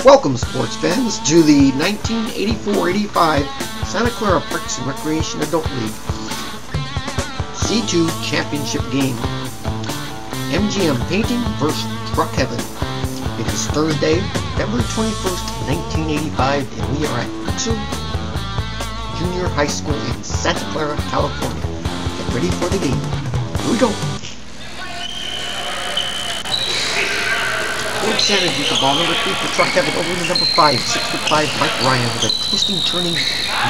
Welcome, sports fans, to the 1984-85 Santa Clara Parks and Recreation Adult League C2 Championship game. MGM Painting vs. Truck Heaven. It is Thursday, February 21st, 1985, and we are at Buchser Junior High School in Santa Clara, California. Get ready for the game. Here we go. Santich with the ball, number 3 for Truck Heaven, over to number 5, 6'5", Mike Ryan with a twisting, turning,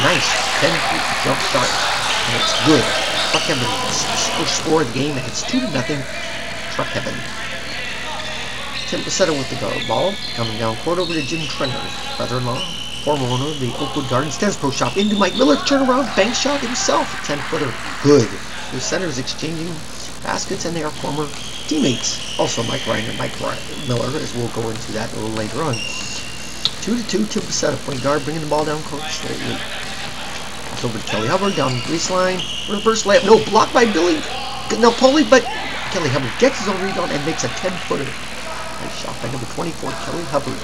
nice 10-foot jump start, and it's good. Truck Heaven first score of the game, and it's 2-0. Truck Heaven. Pasetta with the ball, coming down court over to Jim Trenner, brother-in-law, former owner of the Oakwood Gardens Tennis Pro Shop, into Mike Miller, turnaround, bank shot himself, a 10-footer, good. The centers exchanging baskets, and they are former teammates. Also Mike Ryan and Mike Miller, as we'll go into that a little later on. 2-2, Tim Pasetta, point guard, bringing the ball down court slowly. Pass over to Kelly Hubbard, down the baseline, reverse layup, no, blocked by Napoli, but Kelly Hubbard gets his own rebound and makes a 10-footer. Nice shot by number 24, Kelly Hubbard,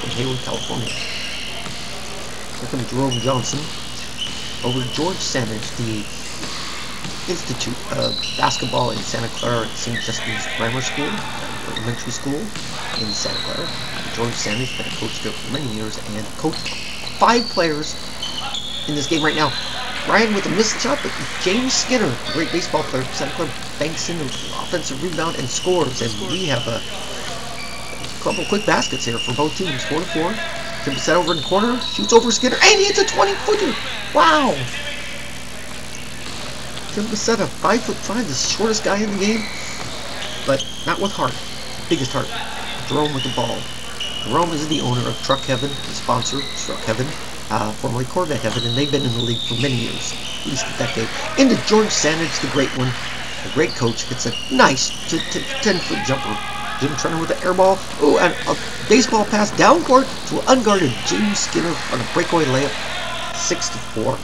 from Hayward, California. Here comes Jerome Johnson, over to George Santich, the Institute of Basketball in Santa Clara at St. Justin's Grammar School, elementary school in Santa Clara. George Santich been a coach there for many years and coached 5 players in this game right now. Ryan with a missed shot, but James Skinner, a great baseball player from Santa Clara, banks in an offensive rebound and scores. And we have a couple quick baskets here for both teams, 4-4. Tim Pasetta over in the corner, shoots over Skinner, and he hits a 20-footer. Wow! Tim Pasetta, 5'5", the shortest guy in the game, but not with heart. Biggest heart. Jerome with the ball. Jerome is the owner of Truck Heaven, the sponsor, Truck Heaven, formerly Corvette Heaven, and they've been in the league for many years, at least a decade. Into George Santich, the great one, a great coach. It's a nice 10-foot jumper. Jim Trenner with the air ball. Oh, and a baseball pass down court to an unguarded James Skinner on a breakaway layup. 6-4.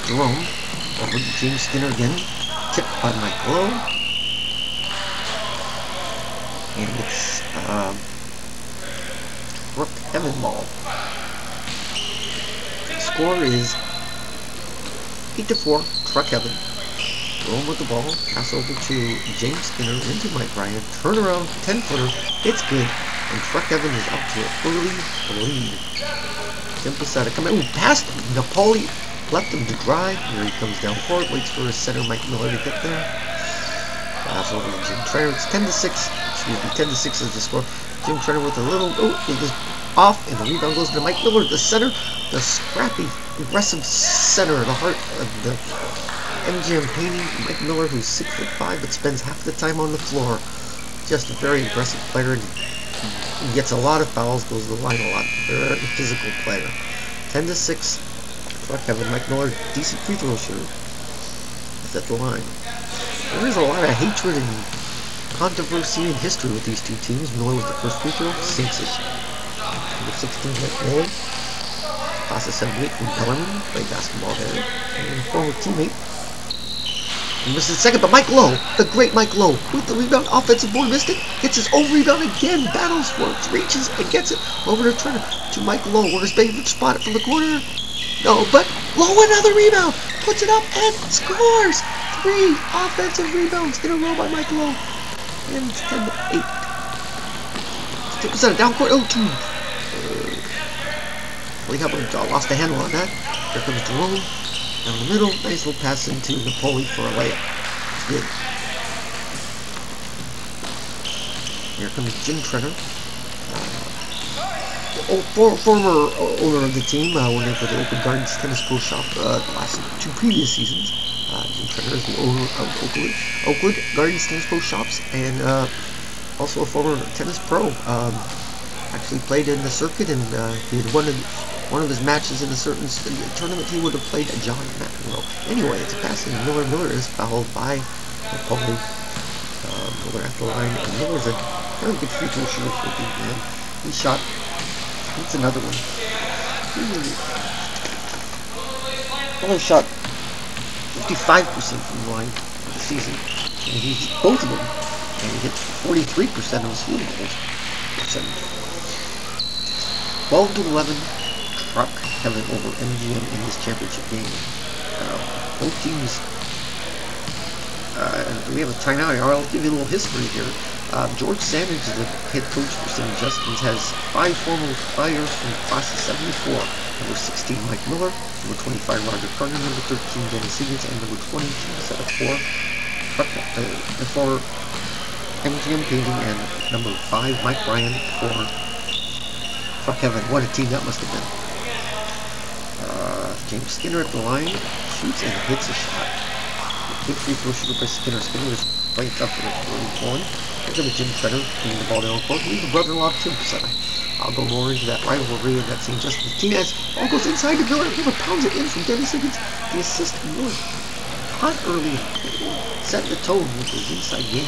Jerome over to James Skinner again, tipped by Mike Lowe, and it's Truck Heaven ball. The score is 8-4, Truck Heaven. Jerome with the ball, pass over to James Skinner into Mike Ryan, turnaround, 10-footer, it's good, and Truck Heaven is up to an early lead. Tim Pasetta coming, ooh, past Napoli. Left him to dry. Here he comes down court, waits for his center Mike Miller to get there. Pass over to Jim Trenner. It's 10-6. Excuse me, 10-6 is the score. Jim Trenner with a little, it was off, and the rebound goes to Mike Miller, the center, the scrappy, aggressive center, the heart of the MGM Painting. Mike Miller, who's 6'5", but spends half the time on the floor. Just a very aggressive player. He gets a lot of fouls, goes to the line a lot. Very physical player. 10-6. Truck Heaven. Mike Miller, decent free throw shooter. Is at the line. There is a lot of hatred and controversy and history with these two teams. Miller with the first free throw, Santich. Number 16, Mike Miller. Class of 78 from Bellarmine, played basketball there. And a former teammate. He missed the second, but Mike Lowe, the great Mike Lowe, with the rebound, offensive board, missed it, gets his own rebound again, battles for it, reaches and gets it over to Trenner, to Mike Lowe, where his favorite spot it from the corner. No, but Lowe, another rebound, puts it up and scores! 3 offensive rebounds in a row by Mike Lowe. And it's 10-8. Pasetta down court, 0-2. Lee Hubbard lost the handle on that. Here comes Jerome. Down the middle, nice little pass into Napoli for a layup. It's good. Here comes Jim Trenner. Former owner of the team, when they were the Oakwood Gardens Tennis Pro Shop the last 2 previous seasons. Jim Trenner is the owner of Oakwood Gardens Tennis Pro Shops, and also a former tennis pro. Actually played in the circuit, and he had one of his matches in a certain tournament. He would have played a John McEnroe. Anyway, it's a pass, and Miller is fouled by Napoli. Miller at the line, and Miller's a very good free throw shooter for the man. He shot. It's another one. Miller shot 55% from the line this season. And he's both of them. and he hit 43% of his field goals. 12 to 11, truck heaven over MGM in this championship game. Both teams. We have a timeout here. I'll give you a little history here. George Santich, the head coach for St. Justin's, has 5 former players from the class of 74. Number 16, Mike Miller. Number 25, Roger Carney. Number 13, Dennis Higgins. And number 20, set up for MGM Painting. And number 5, Mike Ryan for Truck Heaven. What a team that must have been. James Skinner at the line. Shoots and hits a shot. Big free throw shooter by Skinner. Skinner is playing tough for early one. Look at Jim Trenner bringing the ball down court. Leave the brother-in-law too. I'll go more into that rivalry of that St. Justin's team as ball goes inside to Miller. Miller pounds it in from Dennis Higgins. The assist to Miller. Hot early. Setting the tone with his inside game.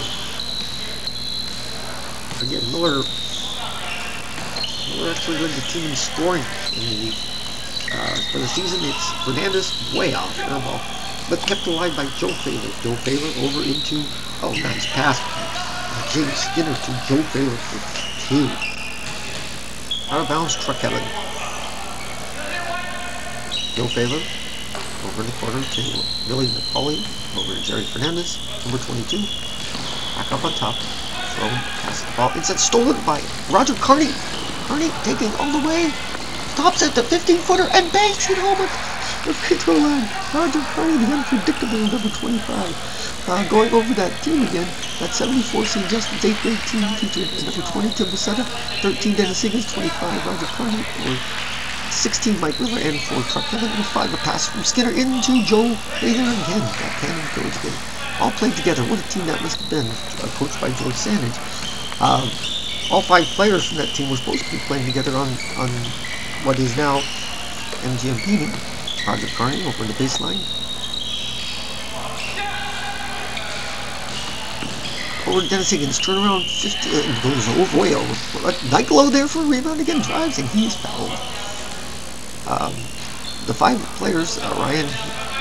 Again, Miller actually led the team in scoring in the league. For the season, it's Fernadez way off air ball, but kept alive by Joe Faylor. Joe Faylor over into, nice pass. James Skinner to Joe Faylor for 2. Out of bounds, Truck Heaven. Joe Faylor over in the corner to Billy Napoli, over to Jerry Fernandez, number 22. Back up on top. Throw, pass the ball. It's stolen by Roger Carney. Carney taking all the way. Stops at the 15-footer and banks it home at the free throw line. Roger Carney, the unpredictable number 25. Going over that team again. That 74 St. Justin's 8th grade team featured number 22 Pasetta, 13 Dennis Higgins, 25 Roger Carney, 16 Mike Miller, and 4 Truck Heaven, and 5 a pass from Skinner into Joe Faylor again. That cannon goes good. All played together. What a team that must have been. Coached by George Santich. All 5 players from that team were supposed to be playing together on what is now MGM Painting. Roger Carney over the baseline. Over to Dennis Higgins, turnaround, 50, goes over, way over. Lowe there for a rebound again, drives, and he's fouled. The 5 players, Ryan,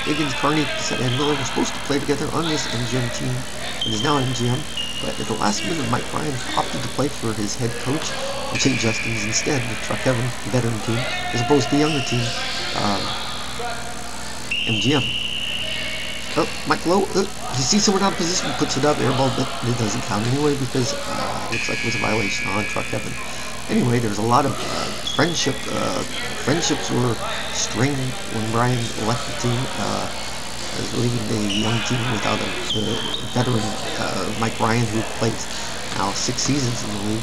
Higgins, Carney, and Miller, were supposed to play together on this MGM team. It is now MGM, but at the last minute, Mike Ryan opted to play for his head coach, St. Justin's, instead, the Truck Heaven veteran team, as opposed to the younger team, MGM. Oh, Mike Lowe, he sees someone out of position, puts it up, airball, but it doesn't count anyway because it looks like it was a violation on Truck Heaven. Anyway, there's a lot of friendships were strained when Brian left the team, leaving the young team without the veteran Mike Ryan, who played now 6 seasons in the league,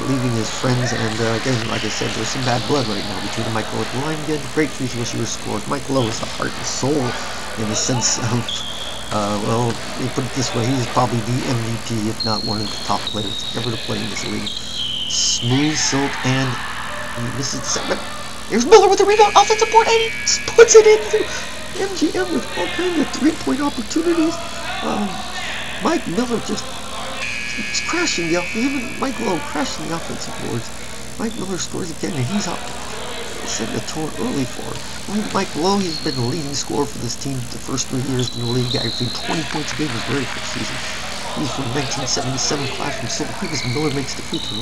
leaving his friends, and again, like I said, there's some bad blood right now between Mike Lowe at the line. Again, great free throw shooter scored. Mike Lowe is the heart and soul in the sense of, well, let me put it this way, he's probably the MVP, if not one of the top players ever to play in this league. Smooth silk, and he misses the second. Here's Miller with the rebound, offensive board, and he puts it into MGM with all kinds of 3-point opportunities. Mike Miller just crashing the offense. Him and Mike Lowe crashing the offensive boards. Mike Miller scores again, and he's up. Setting the tone early for it. Mike Lowe, he's been the leading scorer for this team the first 3 years in the league, averaging 20 points a game his very first season. He's from 1977 class from Silver Creek, as Miller makes the free throw.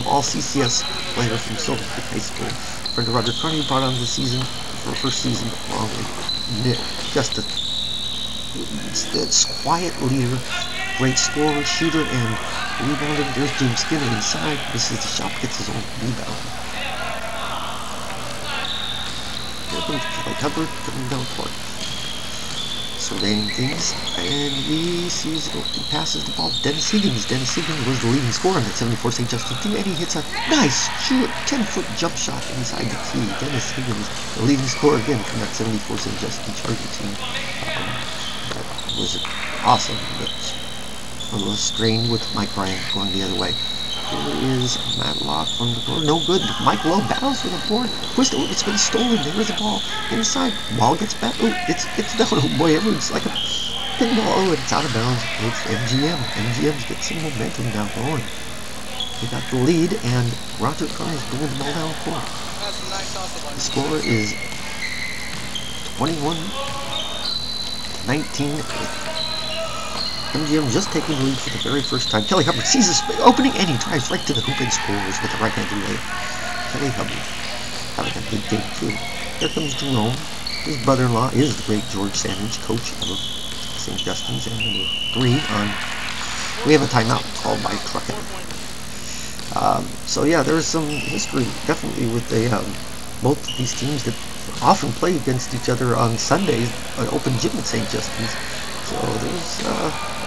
All CCS player from Silver Creek High School. Friend of Roger Carney brought on the season for first season. Just a quiet leader, great scorer, shooter, and rebounder. There's James Skinner inside. This is the shot, gets his own rebound. Like Hubbard coming down court. Surveying things, and he sees he passes the ball to Dennis Higgins. Dennis Higgins was the leading scorer on that 74 St. Justin's team, and he hits a nice 10-foot jump shot inside the key. Dennis Higgins, the leading scorer again from that 74 St. Justin's Charger team. That was awesome, but a little strained with Mike Ryan going the other way. Here is Matlock from the board. No good. Mike Lowe battles for the board. Pushed it. It's been stolen. There's the ball. Inside. Ball gets back. Oh, it's down. Oh boy, everyone's like a pinball. Oh, it's out of bounds. It's MGM. MGM's got some momentum now going. They got the lead, and Roger Carney's bringing the ball down court. The score is 21-19. MGM just taking the lead for the very first time. Kelly Hubbard sees this opening and he drives right to the hoop and scores with the right-handed layup. Kelly Hubbard having a big game too. Here comes Jerome. His brother-in-law is the great George Santich, coach of St. Justin's, and number 3 on. We have a timeout called by Truckin. So yeah, there's some history definitely with the both of these teams that often play against each other on Sundays, an open gym at St. Justin's. So there's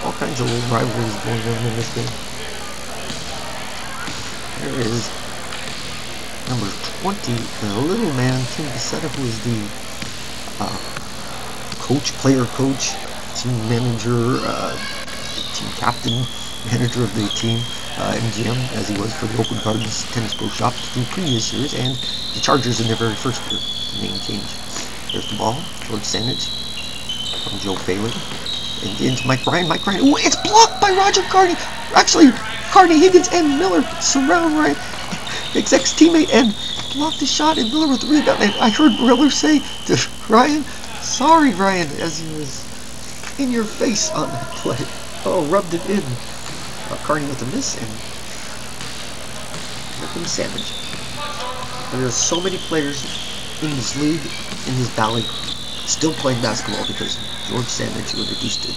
all kinds of little rivalries going on in this game. There is number 20, the little man, Tim Pasetta, who is the player coach, team manager, team captain, manager of the team, MGM, as he was for the Open Gardens Tennis Pro Shop through previous years, and the Chargers in their very first year, the name change. There's the ball, George Santich from Joe Faylor, and into Mike Bryan. Ooh, it's blocked by Roger Carney. Actually, Carney, Higgins, and Miller surround Ryan, his ex-teammate, and blocked the shot, and Miller with the rebound. And I heard Miller say to Ryan, "Sorry, Ryan," as he was in your face on that play. Oh, rubbed it in. Carney with a miss, and here comes Santich. And there's so many players in this league, in this valley, still playing basketball because George Santich introduced it.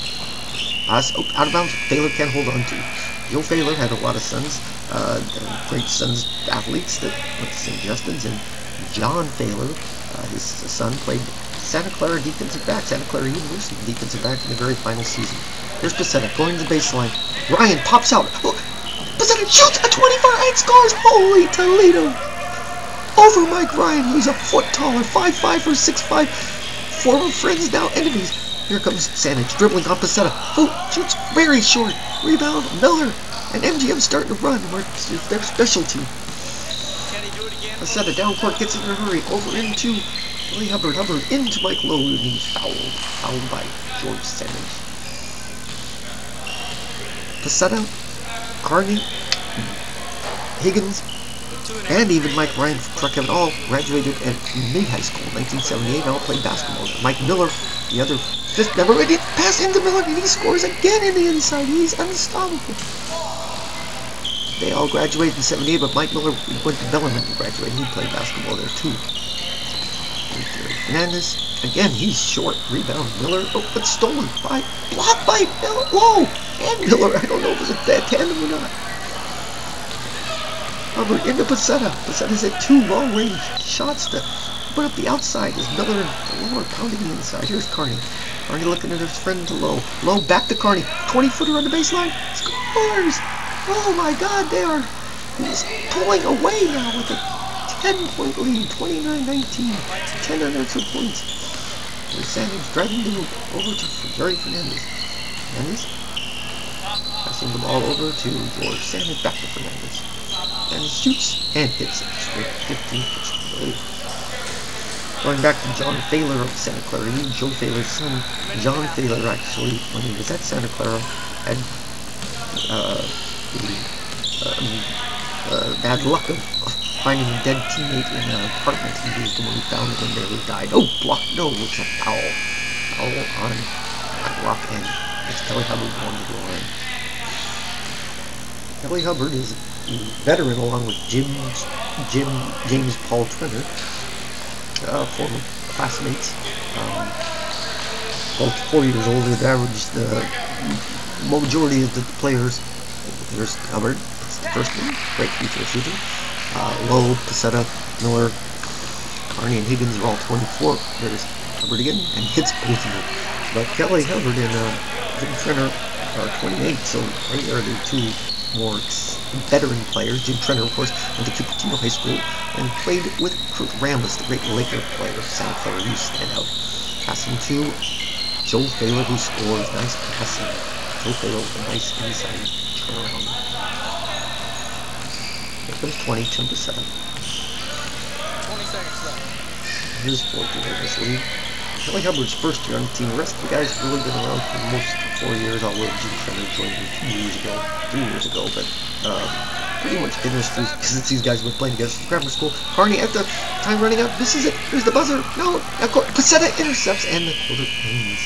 Out of bounds, Faylor can't hold on to. Joe Faylor had a lot of sons, great sons, athletes that went to St. Justin's, and John Faylor, his son, played Santa Clara defensive back, Santa Clara University defensive back in the very final season. There's Pasetta going to the baseline. Ryan pops out. Oh, Pasetta shoots a 24 and scores. Holy Toledo! Over Mike Ryan, who's a foot taller, 5'5" or 6'5". Former friends, now enemies. Here comes Santich dribbling on Pasetta. Oh, shoots very short. Rebound, Miller. And MGM starting to run. It's their specialty. Pasetta down court, gets in a hurry. Over into Hubbard into Mike Lowe, and he's fouled by George Santich. Pasetta, Carney, Higgins, and even Mike Ryan from Truckin all graduated at mid-high school in 1978 and all played basketball. Mike Miller, the other fifth member, ready to pass into Miller, and he scores again in the inside. He's unstoppable. They all graduated in 78, but Mike Miller went to Bellarmine to graduate, and he played basketball there too. Fernadez, again, he's short. Rebound, Miller. Oh, but stolen blocked by Lowe and Miller. I don't know if it was a bad tandem or not. Hubbard into Pasetta. Pasetta's at 2 long-range shots to put up the outside as Miller and Lowe are pounding the inside. Here's Carney. Carney looking at his friend to Lowe. Lowe back to Carney. 20-footer on the baseline. Scores! Oh my God, he's pulling away now with a 10-point lead, 29-19, 10 unanswered points. Here's Santich driving the hoop over to Jerry Fernadez. Fernadez passing the ball over to George Santich, back to Fernadez. And shoots and hits it. Straight 15. Going back to John Faylor of Santa Clara. Joe Faylor's son, John Faylor, actually, when he was at Santa Clara, had bad luck of finding a dead teammate in an apartment. He was the one who found him and nearly died. Oh, block! No, it's a foul. Foul on Matlock, and it's Kelly Hubbard going to the line. Kelly Hubbard is a veteran along with James Paul Trenner, former classmates. Both 4 years older. The average, the majority of the players. There's Hubbard. It's the first one. Great free throw shooter. Lowe, Pasetta, Miller, Carney, and Higgins are all 24. There's Hubbard again, and hits both of them. But Kelly Hubbard and Jim Trenner are 28, so they are the 2 more veteran players. Jim Trenner, of course, went to Cupertino High School and played with Kurt Rambis, the great Laker player. Santa Clara used to stand out. Passing to Joe Faylor, who scores. Nice passing. Joe Faylor with a nice inside turnaround. Here comes 20, 10 to 7. 20 seconds left. His 4th year in this league. Kelly Hubbard's first year on the team. The rest of the guys have really been around for most 4 years, although Jim Trenner joined me 3 years ago, but pretty much finished since these guys have been playing together since grammar school. Carney at the time running out. This is it. Here's the buzzer. No. Pasetta intercepts, and the quarter ends.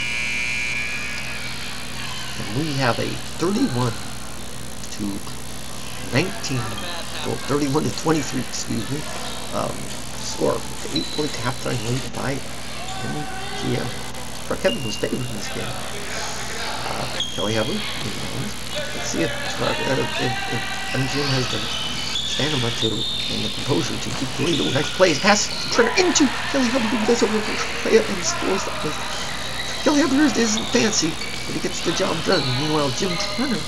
And we have a 31 to 19, well, 31 to 23, excuse me, score. 8-point halftime lead by MGM. Kevin was favored in this game. Kelly Hubbard. Let's see if MGM has the stamina to and the composure to keep the lead. Oh, nice plays. Pass Trenner into Kelly Hubbard, who does over play and scores that play. Kelly Hubbard isn't fancy, but he gets the job done. Meanwhile, Jim Trenner,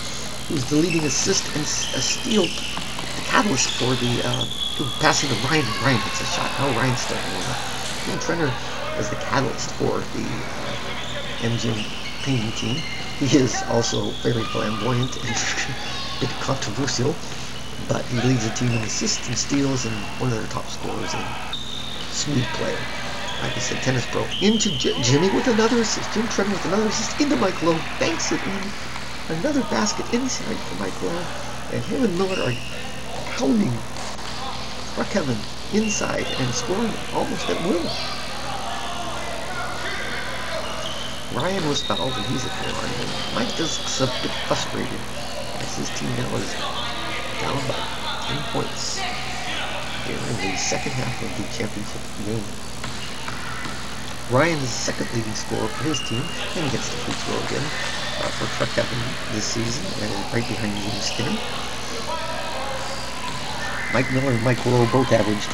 who's the leading assist and steal, the catalyst for the passing to Ryan. Ryan hits a shot. Now Ryan's starting to win up. Jim Trenner as the catalyst for the MGM painting team. He is also very flamboyant and a bit controversial, but he leads the team in assists and steals and one of their top scorers and smooth player. Like I said, tennis pro. Into Jimmy with another assist. Jim Trenner with another assist into Mike Lowe. Banks it in. Another basket inside for Mike Lowe. And him and Miller are pounding Kevin inside and scoring almost at will. Ryan was fouled and he's at the line. And Mike does a bit frustrated as his team now is down by 10 points here in the second half of the championship game. Ryan is the second leading scorer for his team and he gets the free throw again for Kevin this season, and right behind Jimmy Skinner. Mike Miller and Mike Lowe both averaged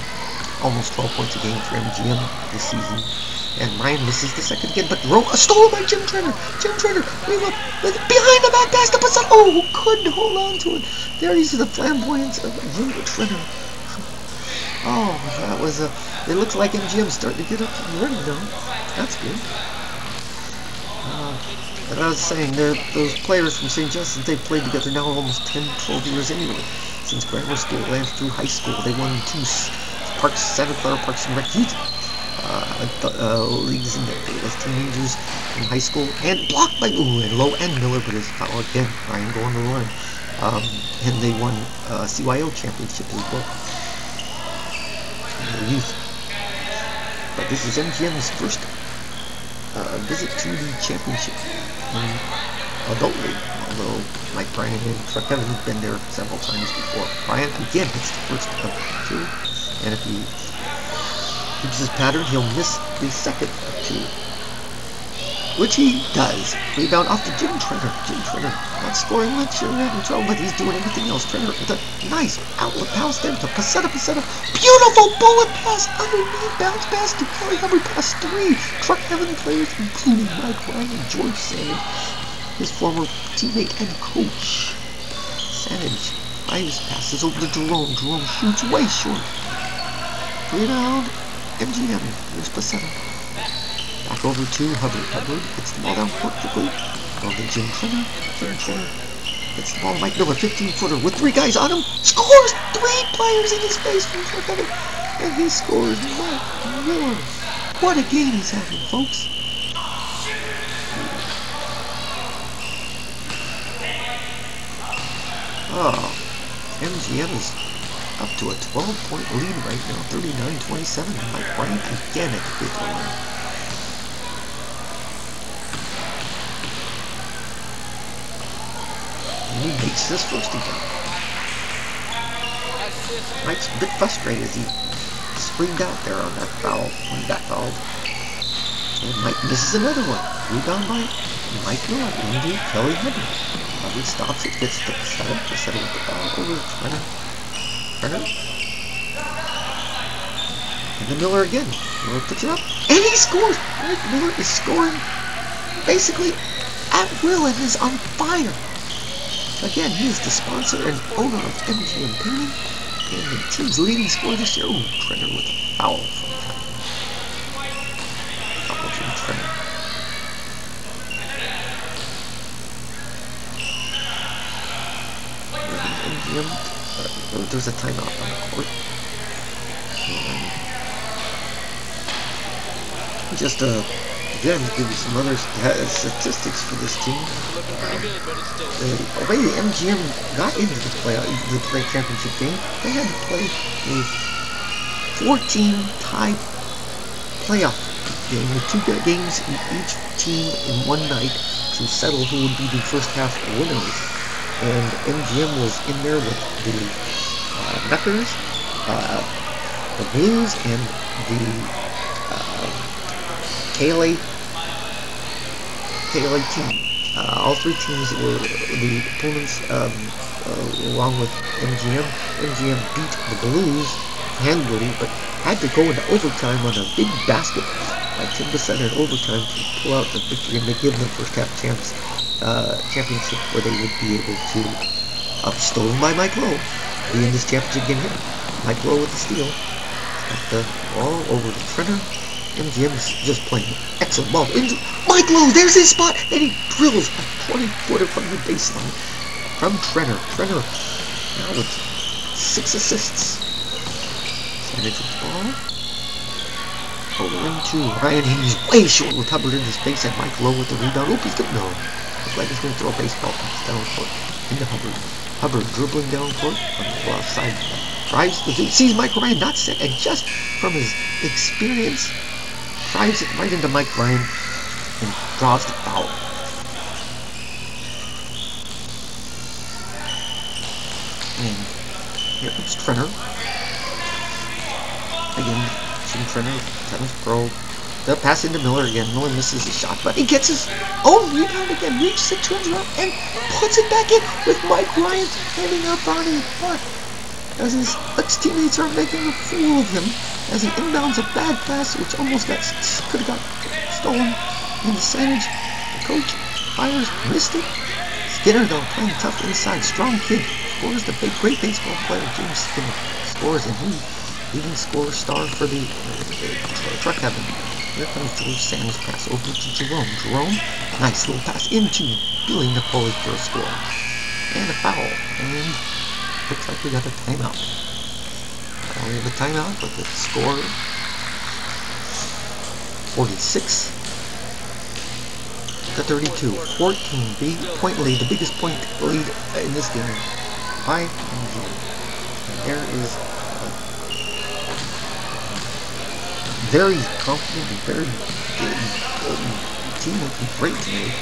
almost 12 points a game for MGM this season. And Ryan misses the second again, but stolen by Jim Trenner. Jim Trenner, behind the back pass to Pasetta. Oh, couldn't hold on to it. There you see the flamboyance of Jim Trenner. Oh, that was it looks like MGM's starting to get up and running now. That's good. And I was saying, those players from St. Justin's, they've played together now almost 10, 12 years anyway. Since grammar school and through high school, they won 2 Santa Clara Parks and Rec Youth leagues as teenagers in high school, and blocked by and Lowe and Miller, but it's foul again. Ryan going to the line, and they won CYO championship as well in the youth. But this is MGM's first visit to the championship in adult league, although Mike Bryan and Kevin have been there several times before. Bryan again hits the first of 2, and if he keeps his pattern, he'll miss the second of 2, which he does. Rebound off to Jim Trenner. Jim Trenner not scoring much or having trouble, but he's doing everything else. Trenner with a nice outlet pass there to Pasetta. Beautiful bullet pass underneath, bounce pass to Kelly Hubbard, pass 3. Truck Heaven players, including Mike Ryan and George Santich, his former teammate and coach. Santich fires passes over to Jerome. Jerome shoots way short. Rebound. MGM, here's Pasetta. Back over to Hubbard. Hubbard gets the ball down court quickly. Over to Jim Trenner. Jim Trenner gets the ball. Mike Miller, 15-footer with 3 guys on him. Scores! 3 players in his face from Hubbard. And he scores. Mike Miller. What a game he's having, folks. Oh, MGM is up to a 12-point lead right now, 39-27. Mike Bryan again at the free throw line. And he makes this first again. Mike's a bit frustrated as he screamed out there on that foul when he got fouled. And Mike misses another one. Rebound by Mike Miller into Kelly Hubbard. Hubbard stops it, gets the Pasetta. Pasetta with the ball over to Trenner. Trenner. And then Miller again. Miller puts it up. And he scores! Mike Miller is scoring basically at will and is on fire. Again, he is the sponsor and owner of MGM Painting and the team's leading scorer this year. Ooh, Trenner with a foul from time. Foul from Trenner. MGM. There's a timeout on the court. Just again, to give you some other statistics for this team. The way the MGM got into the play championship game, they had to play a 14-tie playoff game with 2 games in each team in one night to settle who would be the first half winners. And MGM was in there with the Knuckers, the Blues, and the KLA team. All 3 teams were the opponents, along with MGM. MGM beat the Blues handily, but had to go into overtime on a big basket by Tim Pasetta in overtime to pull out the victory and give them the first half championship, where they would be able to, stolen by Mike Lowe, be in this championship game here. Mike Lowe with the steal. Got the ball over to Trenner. MGM is just playing excellent ball. Mike Lowe, there's his spot, and he drills a 20-footer from the baseline from Trenner. Trenner now with 6 assists. Santich with the ball. Over into Ryan Higgins, way short with Hubbard in his face, and Mike Lowe with the rebound. Oop, he's good. No. Looks like he's going to throw a baseball pass down court into Hubbard. Hubbard dribbling down court on the left side. Drives the dude, sees Mike Ryan, not set, and just from his experience, drives it right into Mike Ryan and draws the foul. And here comes Trenner. Again, Jim Trenner, tennis pro. The pass into Miller again. Miller misses his shot, but he gets his own rebound again. Reaches it, turns around, and puts it back in with Mike Ryan handing out Barney. But as his ex-teammates are making a fool of him, as he inbounds a bad pass, which almost could have got stolen into Santich. The coach fires, missed it. Skinner, though, playing tough inside, strong kid, scores the great baseball player James Skinner. Scores, and he leading scorer star for the truck heaven. Here comes George Sam's pass over to Jerome. Jerome, nice little pass into Billy Napoli for a score. And a foul. And looks like we got a timeout. We have a timeout with the score 46 to 32. 14 point lead, the biggest point lead in this game by MGM. And there is very confident and very good team looking great today.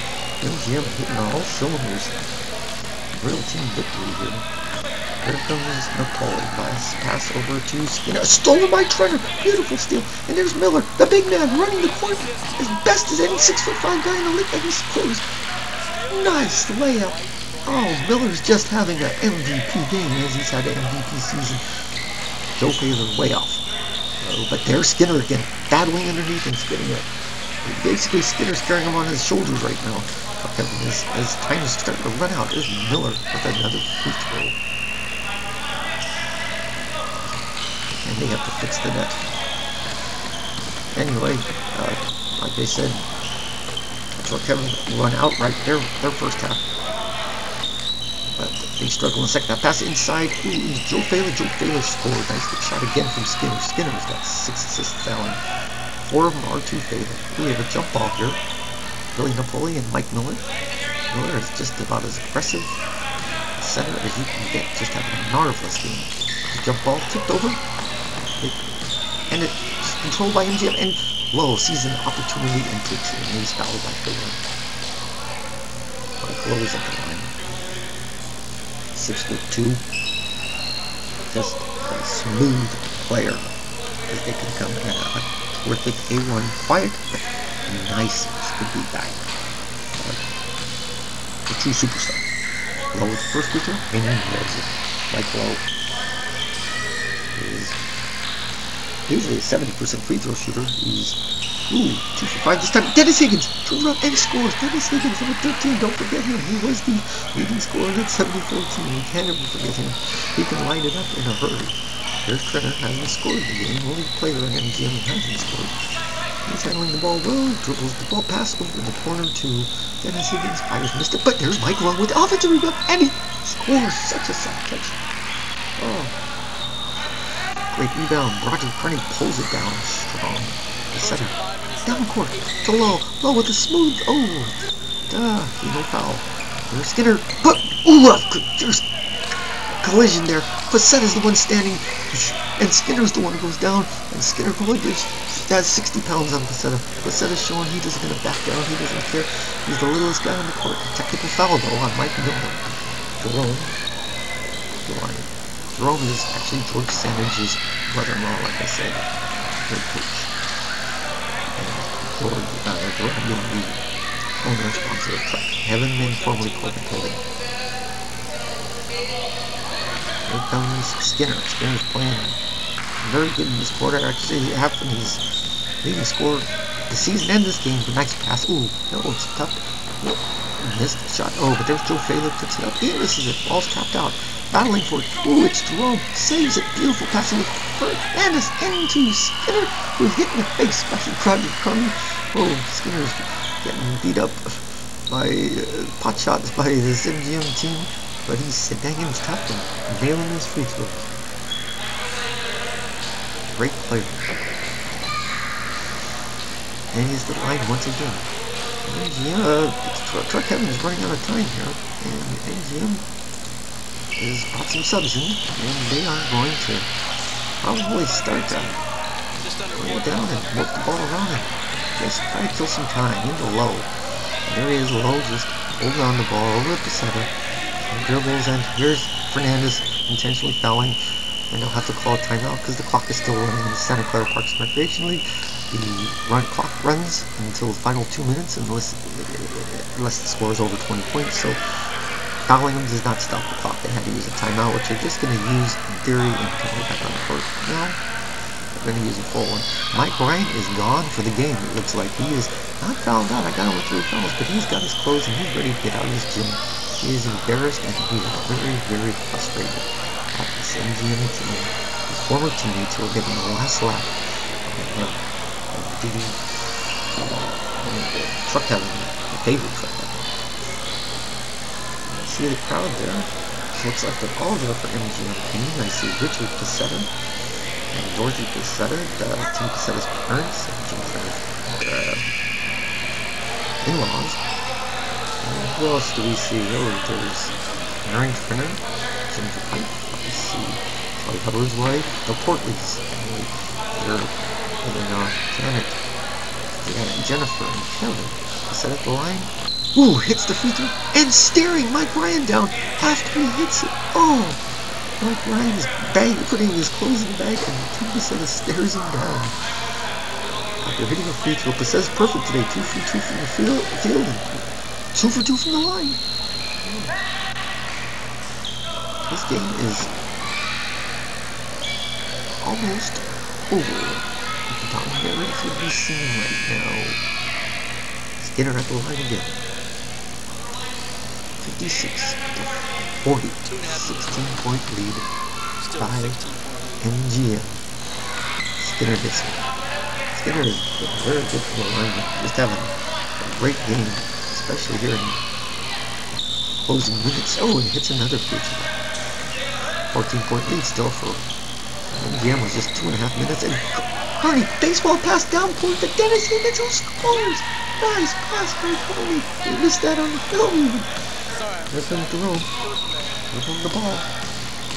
MGM hitting on all cylinders. Real team victory here. Here comes Napoli. Pass over to Skinner. Stolen by Trenner. Beautiful steal. And there's Miller, the big man, running the court as best as any 6'5" guy in the league. And he's close. Nice layup. Oh, Miller's just having an MVP game as he's had an MVP season. Joe Faylor way off. But there's Skinner again, battling underneath and getting it. Basically, Skinner's carrying him on his shoulders right now. As time is starting to run out, there's Miller with another free throw. And they have to fix the net. Anyway, like they said, that's what Kevin run out right there, their first half. But they struggle in the second half. Pass inside. Ooh, Joe Faylor. Joe Faylor scored. Nice good shot again from Skinner. Skinner's got 6 assists down. 4 of them are to Faylor. We have a jump ball here. Billy Napoli and Mike Miller. Miller is just about as aggressive center as you can get. Just having a marvelous game. The jump ball tipped over. And it's controlled by MGM. And Lowe sees an opportunity and takes it. And he's fouled by Faylor. Mike Lowe is at the line. 6'2", just a smooth player as they can come in a terrific A1, quiet but nice to be back. A true superstar. Lowe with the first free throw, and he nails it. Like Lowe is usually a 70% free throw shooter. He's 2 for 5 this time. Dennis Higgins turns around and scores. Dennis Higgins, number 13. Don't forget him. He was the leading scorer at 74 team. We can't ever forget him. He can line it up in a hurry. There's Trenner, hasn't scored the game. Only player in MGM who hasn't scored. He's handling the ball well. Dribbles the ball pass over in the corner to Dennis Higgins. Fires missed it, but there's Mike Lowe with the offensive rebound, and he scores. Such a soft catch. Oh, great rebound. Roger Carney pulls it down strong. The center. Down court to Lowe. Lowe with a smooth. Oh, no foul. There's Skinner. But, there's collision there. Pacetta's the one standing and Skinner's the one who goes down, and Skinner probably has 60 pounds on Pasetta. Pasetta's showing he doesn't gonna back down, he doesn't care. He's the littlest guy on the court. Technical foul though on Mike Miller. Jerome. Jerome is actually George Santich's brother-in-law, like I said. Head coach. And Jerome being the owner and sponsor of Truck Heaven, and formerly Corporate Heaven. Here comes Skinner. Skinner's playing very good in this quarter. Actually, it happened. He's leading scorer the season and this game. Nice pass. Ooh, no, it's tough. Oh, missed the shot. Oh, but there's Joe Faylor, picks it up. He misses it. Ball's tapped out. Battling for it. Ooh, it's Jerome. Saves it. Beautiful passing with Fernadez into Skinner, who hit in the face by Carney. Oh, Skinner's getting beat up by pot shots by this MGM team. But he's dang it, he's tough and nailing his free throws. Great player. And he's the line once again. MGM, Truck Heaven is running out of time here. And MGM has brought some subs in. And they are going to probably start to go down and work the ball around and just try to kill some time into Lowe. And there he is, Lowe just holding on the ball over at Pasetta. Dribbles, and here's Fernadez intentionally fouling, and they'll have to call a timeout because the clock is still running in the Santa Clara Parks and Recreation League. The clock runs until the final 2 minutes unless the score is over 20 points. So fouling them does not stop the clock. They had to use a timeout, which they're just going to use in theory and come back on the court. Now they're going to use a full one. Mike Ryan is gone for the game. It looks like he is not fouled out. I got him with 3 fouls, but he's got his clothes and he's ready to get out of his gym. He is embarrassed and he is very, very frustrated at this MGM team. His former teammates who are getting the last lap of beating Truck Heaven, the favorite Truck Heaven. I see the crowd there. Looks like they're all there for MGM team. I see Richard Pasetta and Dorothy Pasetta, Tim Pasetta's parents, and Jim Trenner's in-laws. Who else do we see? Oh, there's Trenner, Jim Pipe. I see Charlie Hubbard's wife, the Portleys family. They're living on Janet. Yeah, Jennifer and Kevin. Set up the line. Ooh, hits the free throw and staring Mike Ryan down after he hits it. Oh, Mike Ryan is putting his clothes in the bag, and Tim Pasetta stares him down. After hitting a free throw, Pasetta's perfect today. 2 for 2 from the field. 2 for 2 from the line. This game is almost over. The dominators would be seen right now. Skinner at the line again. 56 to 40. 16-point lead by MGM. Skinner gets it. Skinner is very good from the line. Just having a great game, especially here in closing minutes. Oh, and hits another free throw. 14-point lead still for MGM. Was just 2.5 minutes. And Carney, baseball pass down point to Dennis Higgins, who scores. Nice pass by Carney. He missed that on the film even. There comes Jerome. Give him the ball.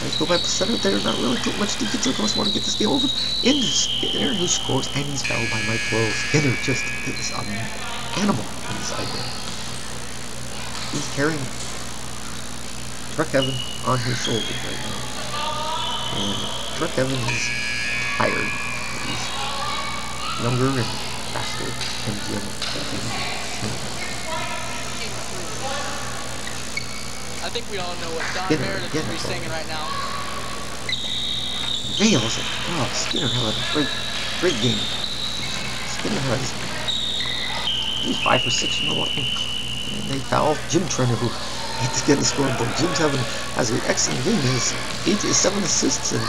Let's go by Pasetta there. Not really put much defensive. Just want to get this game over. Into Skinner, who scores, and he's fouled by Mike Lowe. Skinner just is an animal inside there. He's carrying Truck Heaven on his shoulders right now. And Truck Heaven is tired. He's younger and faster than MGM. I think we all know what Don Meredith is singing right now. Nails it. Oh, Skinner had a great game. Skinner has he's 5 for 6 from the line. And they foul Jim Trenner, who gets to get the scoreboard. Jim's has an excellent game. He has 7 assists and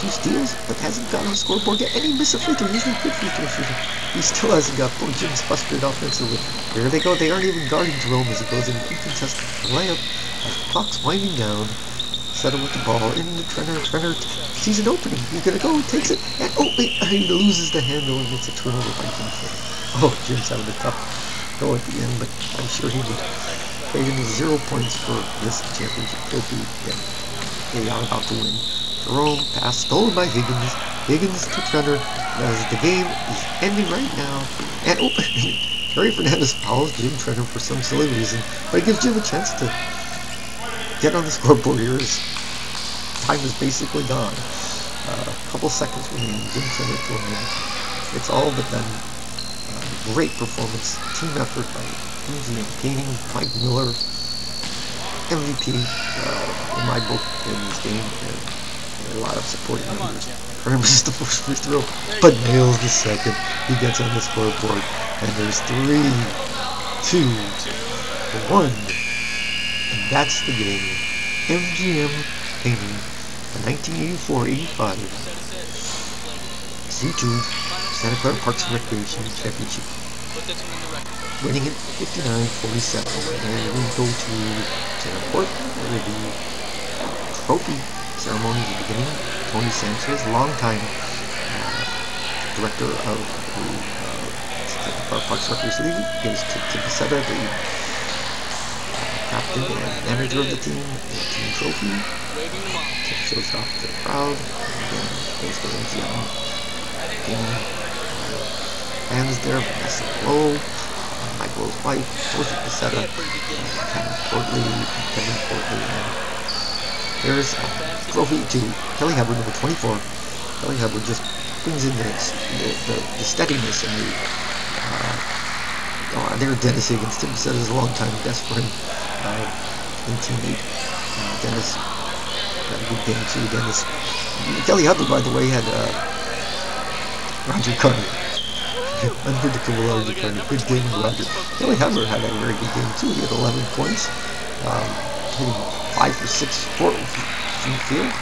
2 steals, but hasn't got on the scoreboard yet. And he missed a free throw. He's a good free throw shooter. He still hasn't got both. Jim's frustrated offensively. There they go. They aren't even guarding Jerome as he goes in uncontested layup as the clock's winding down. Settle with the ball into Trenner. Trenner sees an opening. He's gonna go, takes it, and oh wait, he loses the handle and gets a turnover by Jim. Oh, Jim's having a tough go at the end, but I'm sure he would pay him 0 points for this championship trophy. Yeah, they are about to win. Jerome, pass stolen by Higgins. Higgins to Trenner as the game is ending right now. And open. Fernadez fouls Jim Trenner for some silly reason, but it gives Jim a chance to get on the scoreboard here. His time is basically gone. A couple seconds remaining. Jim Trenner to win. It's all but done. Great performance, team effort by MGM Painting, Mike Miller, MVP in my book in this game, and a lot of supporting members. Carney misses the first free throw, but nails the second. He gets on the scoreboard, and there's 3, 2, 1, and that's the game. MGM Painting, the 1984-85 C2 Santa Clara Parks and Recreation Championship, winning it 59-47. And we go to Santa Court, where the trophy ceremony is beginning. Tony Sanchez, longtime director of the Santa Clara Parks and Recreation League, gives to Pasetta, the captain and manager of the team trophy. Shows off to the crowd, and then goes to MGM game. Fans there, Vanessa Lowe, Michael's wife, Dorothy Pasetta, Kevin Portley, and there's a trophy to Kelly Hubbard, number 24. Kelly Hubbard just brings in the steadiness and there's Dennis Higgins. Tim Pasetta is a long-time best friend and teammate. Dennis had a good game too. Dennis, Kelly Hubbard, by the way, had Roger Carney. Unpredictable Roger Carney. Good game with Roger. Kelly Hubbard had a very good game too. He had 11 points, hitting 5 for 6 from field,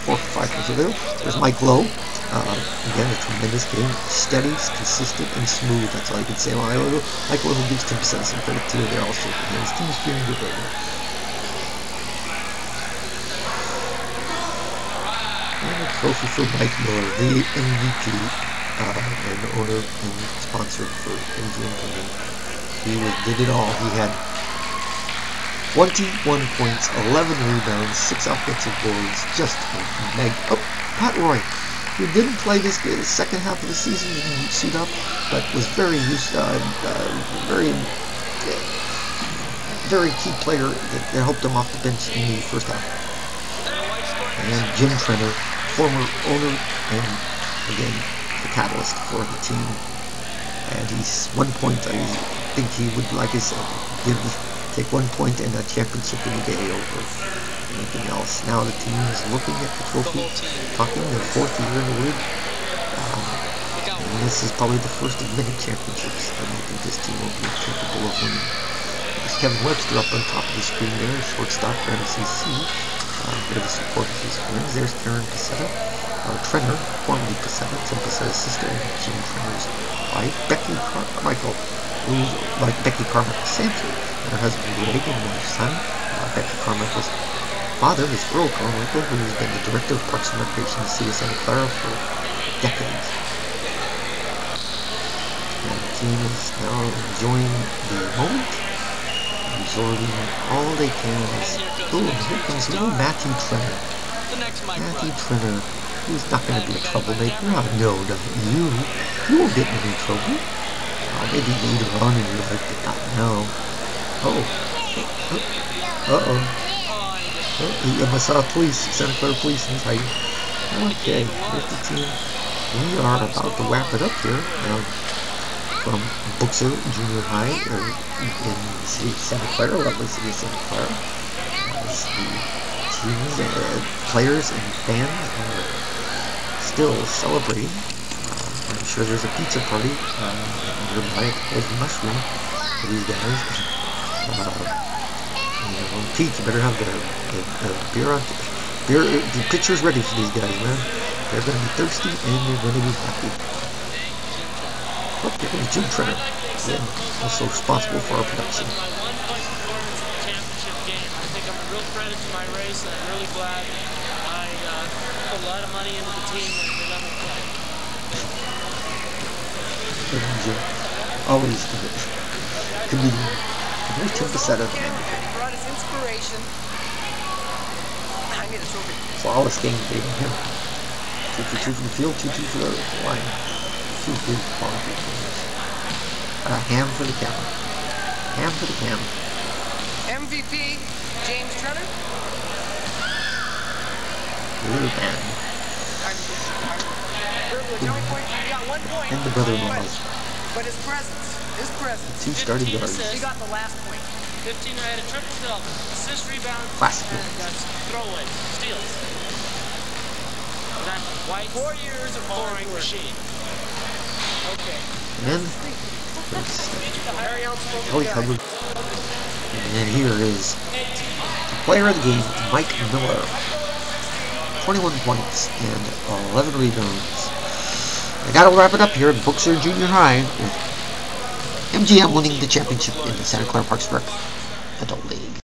4 for 5 from field. There's Mike Lowe. Again, a tremendous game. Steady, consistent, and smooth. That's all you can say. Mike Lowe gives Tim Pasetta some credit too. They're also his team's feeling good right now. And a trophy for Mike Miller, the MVP. And the owner and sponsor for MGM Painting. He did it all. He had 21 points, 11 rebounds, 6 offensive boards, just a Pat Roy, who didn't play this second half of the season, didn't suit up, but was very key player that helped him off the bench in the first half. And Jim Trenner, former owner and again the catalyst for the team, and he's 1 point. I think he would, like I said, take 1 point and a championship in the day over anything else. Now the team is looking at the trophy, talking their 4th year in the league, and this is probably the first of many championships that I think this team will be capable of winning. There's Kevin Webster up on top of the screen there, shortstop for MCC. Here to support his friends. There's Karen Pasetta. Trenner, formerly Pasetta, Tim Pasetta's sister, and Jim Trenner's wife, Becky Carmichael, who's like Becky Carmichael Santich, and her husband Greg, and their son, Becky Carmichael's father is Earl Carmichael, who has been the director of Parks and Recreation in the city of Santa Clara for decades. And the team is now enjoying the moment, absorbing all they can. Ooh, here comes little Matthew Trenner. Matthew Trenner. He's not going to be a troublemaker. Oh, no, not you. You won't get in any trouble. Maybe later on in your life, but not now. I saw police, Santa Clara police inside. Okay, here's the team. We are about to wrap it up here. From Buchser Junior High in the city of Santa Clara, lovely city of Santa Clara. As the teams, players, and fans are still celebrating. I'm sure there's a pizza party nearby at the Golden Mushroom for these guys. Pete, you better have the the pitchers ready for these guys, man. They're going to be thirsty and they're going to be happy. Oh, here comes Jim Trenner, again, also responsible for our production. Real credit to my race, and I'm really glad I put a lot of money into the team and let me play. Always comedian. Here's Tim Pasetta. Brought his inspiration. I Flawless game, baby. 2 for 2 from the field, 2 for the line. 2 big quality games. Ham for the camera. Ham for the cam. MVP, James Trenner. Really bad. And the brother-in-laws. But his presence. 2 starting guards. He got the last point. 15 had a triple-double. Assist, rebound, Classic. that's throwaway, steals. That's White. 4 years of Boring machine. Okay. And Hubbard. And here is the player of the game, Mike Miller. 21 points and 11 rebounds. I gotta wrap it up here in Buchser Junior High with MGM winning the championship in the Santa Clara Parks Rec Adult League.